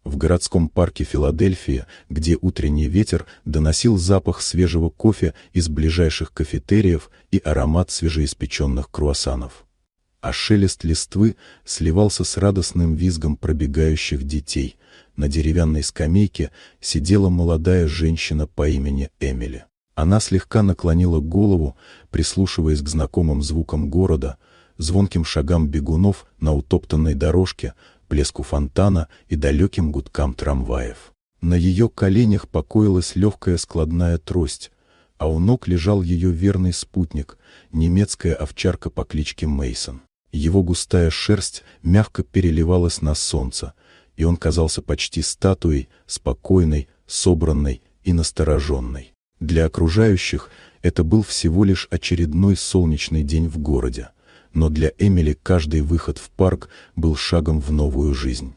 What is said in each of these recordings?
В городском парке Филадельфия, где утренний ветер доносил запах свежего кофе из ближайших кафетериев и аромат свежеиспеченных круассанов. А шелест листвы сливался с радостным визгом пробегающих детей. На деревянной скамейке сидела молодая женщина по имени Эмили. Она слегка наклонила голову, прислушиваясь к знакомым звукам города, звонким шагам бегунов на утоптанной дорожке, плеску фонтана и далеким гудкам трамваев. На ее коленях покоилась легкая складная трость, а у ног лежал ее верный спутник, немецкая овчарка по кличке Мейсон. Его густая шерсть мягко переливалась на солнце, и он казался почти статуей, спокойной, собранной и настороженной. Для окружающих это был всего лишь очередной солнечный день в городе, но для Эмили каждый выход в парк был шагом в новую жизнь.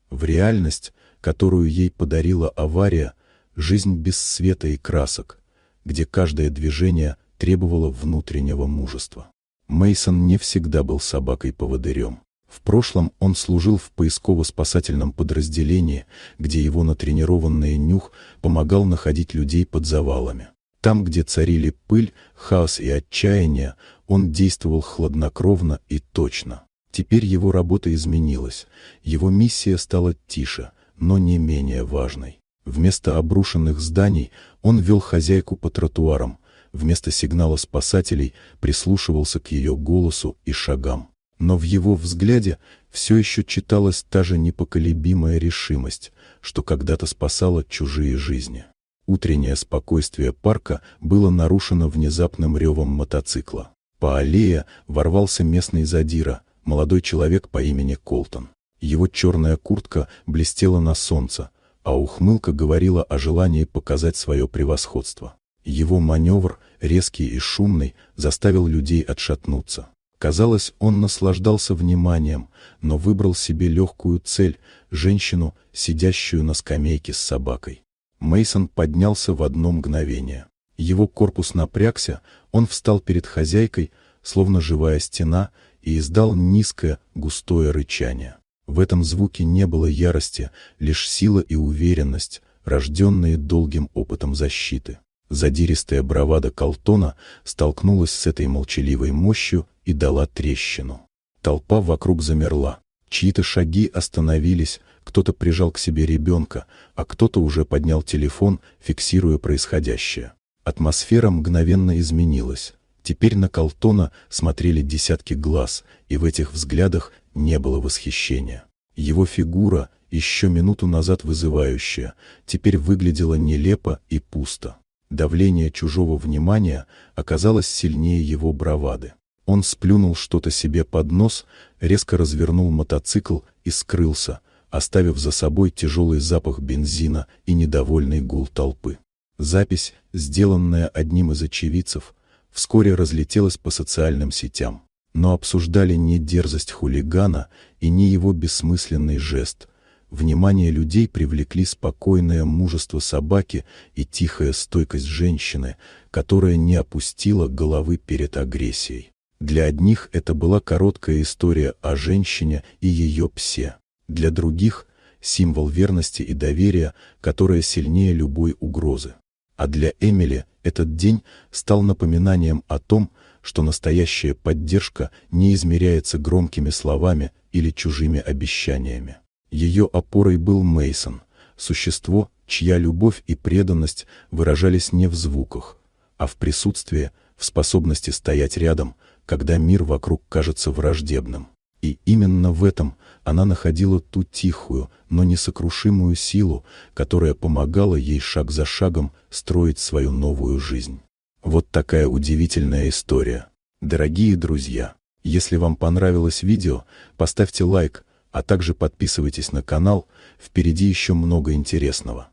В реальность, которую ей подарила авария, жизнь без света и красок, где каждое движение требовало внутреннего мужества. Мейсон не всегда был собакой-поводырем. В прошлом он служил в поисково-спасательном подразделении, где его натренированный нюх помогал находить людей под завалами. Там, где царили пыль, хаос и отчаяние, он действовал хладнокровно и точно. Теперь его работа изменилась, его миссия стала тише, но не менее важной. Вместо обрушенных зданий он вел хозяйку по тротуарам, вместо сигнала спасателей прислушивался к ее голосу и шагам. Но в его взгляде все еще читалась та же непоколебимая решимость, что когда-то спасала чужие жизни. Утреннее спокойствие парка было нарушено внезапным ревом мотоцикла. По аллее ворвался местный задира, молодой человек по имени Колтон. Его черная куртка блестела на солнце, а ухмылка говорила о желании показать свое превосходство. Его маневр, резкий и шумный, заставил людей отшатнуться. Казалось, он наслаждался вниманием, но выбрал себе легкую цель — женщину, сидящую на скамейке с собакой. Мейсон поднялся в одно мгновение. Его корпус напрягся, он встал перед хозяйкой, словно живая стена, и издал низкое, густое рычание. В этом звуке не было ярости, лишь сила и уверенность, рожденные долгим опытом защиты. Задиристая бравада Колтона столкнулась с этой молчаливой мощью и дала трещину. Толпа вокруг замерла. Чьи-то шаги остановились, кто-то прижал к себе ребенка, а кто-то уже поднял телефон, фиксируя происходящее. Атмосфера мгновенно изменилась. Теперь на Колтона смотрели десятки глаз, и в этих взглядах не было восхищения. Его фигура, еще минуту назад вызывающая, теперь выглядела нелепо и пусто. Давление чужого внимания оказалось сильнее его бравады. Он сплюнул что-то себе под нос, резко развернул мотоцикл и скрылся, оставив за собой тяжелый запах бензина и недовольный гул толпы. Запись, сделанная одним из очевидцев, вскоре разлетелась по социальным сетям. Но обсуждали не дерзость хулигана и не его бессмысленный жест. Внимание людей привлекли спокойное мужество собаки и тихая стойкость женщины, которая не опустила головы перед агрессией. Для одних это была короткая история о женщине и ее псе. Для других — символ верности и доверия, которое сильнее любой угрозы. А для Эмили этот день стал напоминанием о том, что настоящая поддержка не измеряется громкими словами или чужими обещаниями. Ее опорой был Мейсон, существо, чья любовь и преданность выражались не в звуках, а в присутствии, в способности стоять рядом, когда мир вокруг кажется враждебным. И именно в этом она находила ту тихую, но несокрушимую силу, которая помогала ей шаг за шагом строить свою новую жизнь. Вот такая удивительная история. Дорогие друзья, если вам понравилось видео, поставьте лайк, а также подписывайтесь на канал, впереди еще много интересного.